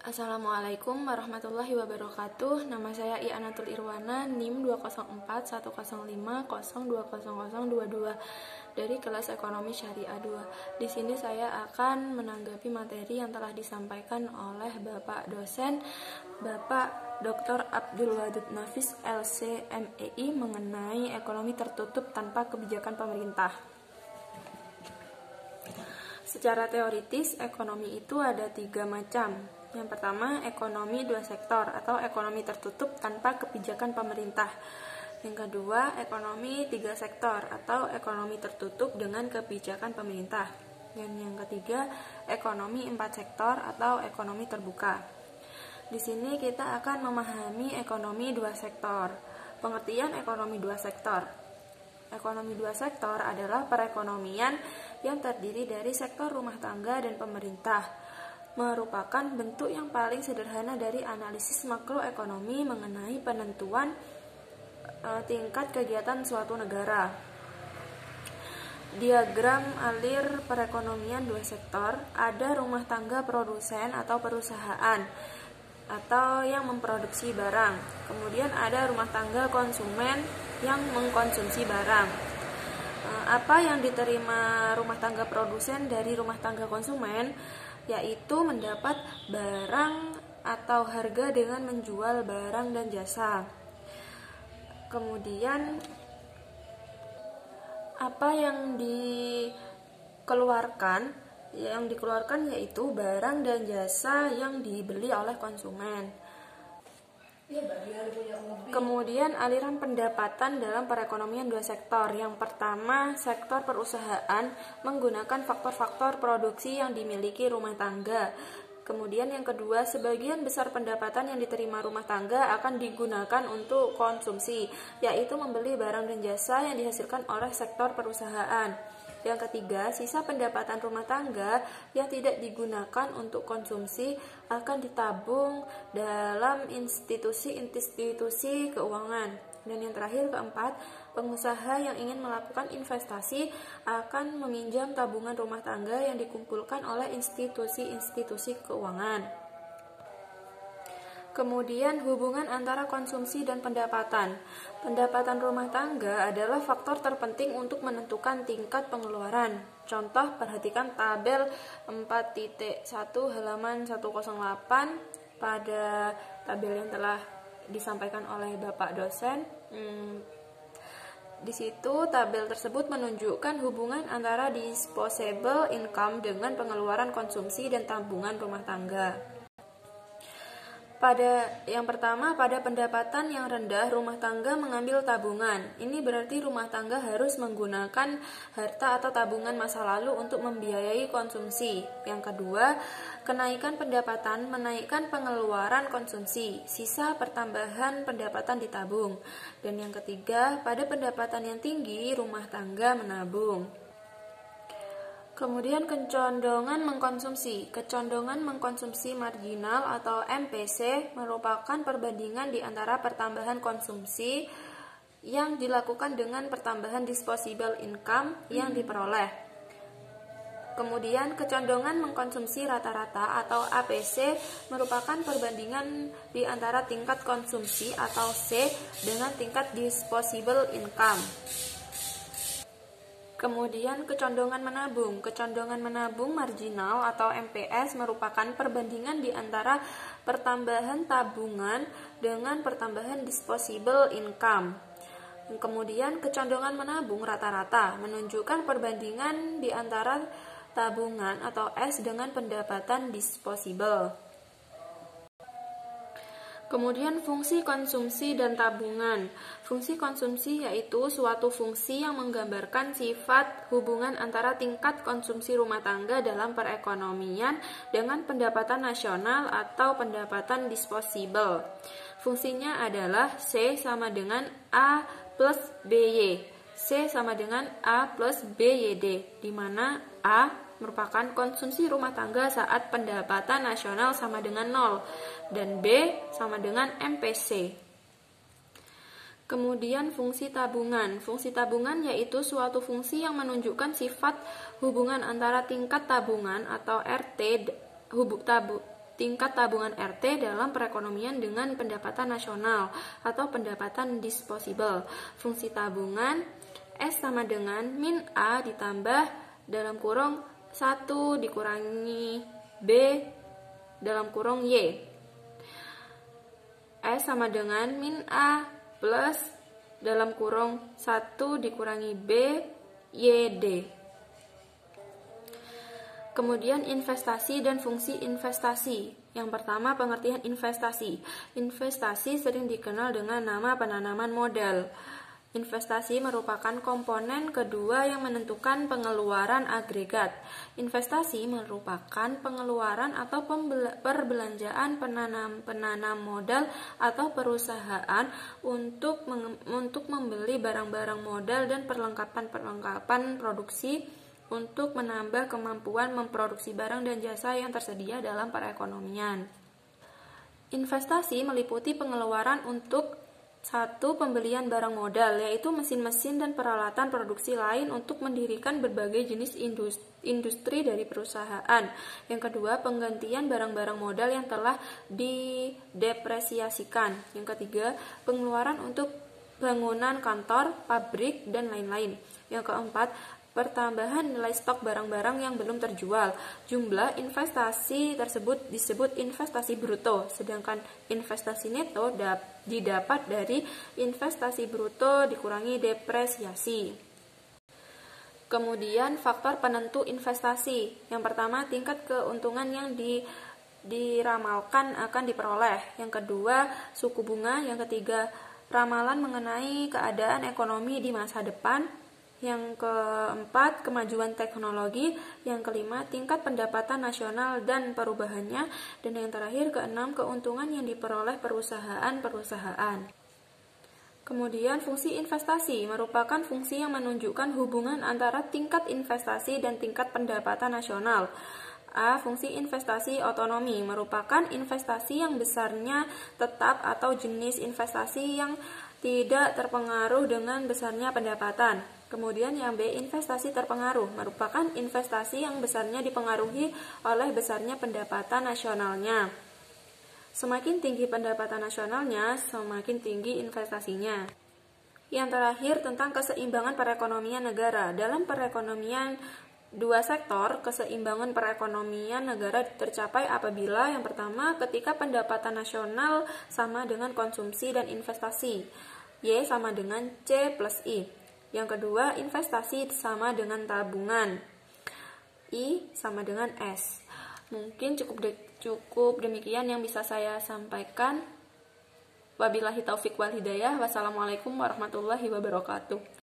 Assalamualaikum warahmatullahi wabarakatuh. Nama saya I'anatul Irwana, NIM 2041050200022 dari kelas Ekonomi Syariah 2. Di sini saya akan menanggapi materi yang telah disampaikan oleh Bapak dosen Bapak Dr. Abdul Wadud Nafis LC MEI mengenai ekonomi tertutup tanpa kebijakan pemerintah. Secara teoritis, ekonomi itu ada 3 macam. Yang pertama, ekonomi 2 sektor atau ekonomi tertutup tanpa kebijakan pemerintah. Yang kedua, ekonomi 3 sektor atau ekonomi tertutup dengan kebijakan pemerintah. Dan yang ketiga, ekonomi 4 sektor atau ekonomi terbuka. Di sini kita akan memahami ekonomi 2 sektor. Pengertian ekonomi 2 sektor. Ekonomi 2 sektor adalah perekonomian yang terdiri dari sektor rumah tangga dan pemerintah, merupakan bentuk yang paling sederhana dari analisis makroekonomi mengenai penentuan tingkat kegiatan suatu negara. Diagram alir perekonomian 2 sektor, ada rumah tangga produsen atau perusahaan atau yang memproduksi barang. Kemudian ada rumah tangga konsumen yang mengkonsumsi barang. Apa yang diterima rumah tangga produsen dari rumah tangga konsumen, yaitu mendapat barang atau harga dengan menjual barang dan jasa. Kemudian apa yang dikeluarkan yaitu barang dan jasa yang dibeli oleh konsumen. Kemudian aliran pendapatan dalam perekonomian 2 sektor. Yang pertama, sektor perusahaan menggunakan faktor-faktor produksi yang dimiliki rumah tangga. Kemudian yang kedua, sebagian besar pendapatan yang diterima rumah tangga akan digunakan untuk konsumsi, yaitu membeli barang dan jasa yang dihasilkan oleh sektor perusahaan. Yang ketiga, sisa pendapatan rumah tangga yang tidak digunakan untuk konsumsi akan ditabung dalam institusi-institusi keuangan. Dan yang terakhir, keempat, pengusaha yang ingin melakukan investasi akan meminjam tabungan rumah tangga yang dikumpulkan oleh institusi-institusi keuangan. Kemudian hubungan antara konsumsi dan pendapatan. Pendapatan rumah tangga adalah faktor terpenting untuk menentukan tingkat pengeluaran. Contoh, perhatikan tabel 4.1 halaman 108 pada tabel yang telah disampaikan oleh Bapak dosen. Di situ tabel tersebut menunjukkan hubungan antara disposable income dengan pengeluaran konsumsi dan tabungan rumah tangga. Yang pertama, pada pendapatan yang rendah, rumah tangga mengambil tabungan. Ini berarti rumah tangga harus menggunakan harta atau tabungan masa lalu untuk membiayai konsumsi. Yang kedua, kenaikan pendapatan menaikkan pengeluaran konsumsi. Sisa pertambahan pendapatan ditabung. Dan yang ketiga, pada pendapatan yang tinggi, rumah tangga menabung. Kemudian kecondongan mengkonsumsi. Kecondongan mengkonsumsi marginal atau MPC merupakan perbandingan di antara pertambahan konsumsi yang dilakukan dengan pertambahan disposable income yang diperoleh. Kemudian kecondongan mengkonsumsi rata-rata atau APC merupakan perbandingan di antara tingkat konsumsi atau C dengan tingkat disposable income. Kemudian kecondongan menabung. Kecondongan menabung marginal atau MPS merupakan perbandingan di antara pertambahan tabungan dengan pertambahan disposable income. Kemudian kecondongan menabung rata-rata menunjukkan perbandingan di antara tabungan atau S dengan pendapatan disposable. Kemudian fungsi konsumsi dan tabungan. Fungsi konsumsi yaitu suatu fungsi yang menggambarkan sifat hubungan antara tingkat konsumsi rumah tangga dalam perekonomian dengan pendapatan nasional atau pendapatan disposable. Fungsinya adalah C sama dengan A plus BY. C sama dengan A plus BYD, di mana A merupakan konsumsi rumah tangga saat pendapatan nasional sama dengan 0 dan B sama dengan MPC. Kemudian fungsi tabungan. Fungsi tabungan yaitu suatu fungsi yang menunjukkan sifat hubungan antara tingkat tabungan atau RT tingkat tabungan RT dalam perekonomian dengan pendapatan nasional atau pendapatan disposable. Fungsi tabungan S sama dengan min A ditambah dalam kurung 1 dikurangi B dalam kurung Y. S sama dengan min A plus dalam kurung 1 dikurangi B YD. Kemudian investasi dan fungsi investasi. Yang pertama, pengertian investasi. Investasi sering dikenal dengan nama penanaman modal. Investasi merupakan komponen kedua yang menentukan pengeluaran agregat. Investasi merupakan pengeluaran atau perbelanjaan penanam modal atau perusahaan untuk membeli barang-barang modal dan perlengkapan produksi untuk menambah kemampuan memproduksi barang dan jasa yang tersedia dalam perekonomian. Investasi meliputi pengeluaran untuk 1. Pembelian barang modal, yaitu mesin-mesin dan peralatan produksi lain untuk mendirikan berbagai jenis industri dari perusahaan. Yang kedua, penggantian barang-barang modal yang telah didepresiasikan. Yang ketiga, pengeluaran untuk bangunan kantor, pabrik, dan lain-lain. Yang keempat, pertambahan nilai stok barang-barang yang belum terjual. Jumlah investasi tersebut disebut investasi bruto, sedangkan investasi neto didapat dari investasi bruto dikurangi depresiasi. Kemudian faktor penentu investasi. Yang pertama, tingkat keuntungan yang diramalkan akan diperoleh. Yang kedua, suku bunga. Yang ketiga, ramalan mengenai keadaan ekonomi di masa depan. Yang keempat, kemajuan teknologi. Yang kelima, tingkat pendapatan nasional dan perubahannya. Dan yang terakhir, keenam, keuntungan yang diperoleh perusahaan-perusahaan. Kemudian, fungsi investasi merupakan fungsi yang menunjukkan hubungan antara tingkat investasi dan tingkat pendapatan nasional. A. Fungsi investasi otonomi merupakan investasi yang besarnya tetap atau jenis investasi yang tidak terpengaruh dengan besarnya pendapatan. Kemudian yang B, investasi terpengaruh, merupakan investasi yang besarnya dipengaruhi oleh besarnya pendapatan nasionalnya. Semakin tinggi pendapatan nasionalnya, semakin tinggi investasinya. Yang terakhir, tentang keseimbangan perekonomian negara. Dalam perekonomian dua sektor, keseimbangan perekonomian negara tercapai apabila yang pertama, ketika pendapatan nasional sama dengan konsumsi dan investasi. Y sama dengan C plus I. Yang kedua, investasi sama dengan tabungan. I sama dengan S. Mungkin cukup demikian yang bisa saya sampaikan. Wabillahi taufik wal hidayah. Wassalamualaikum warahmatullahi wabarakatuh.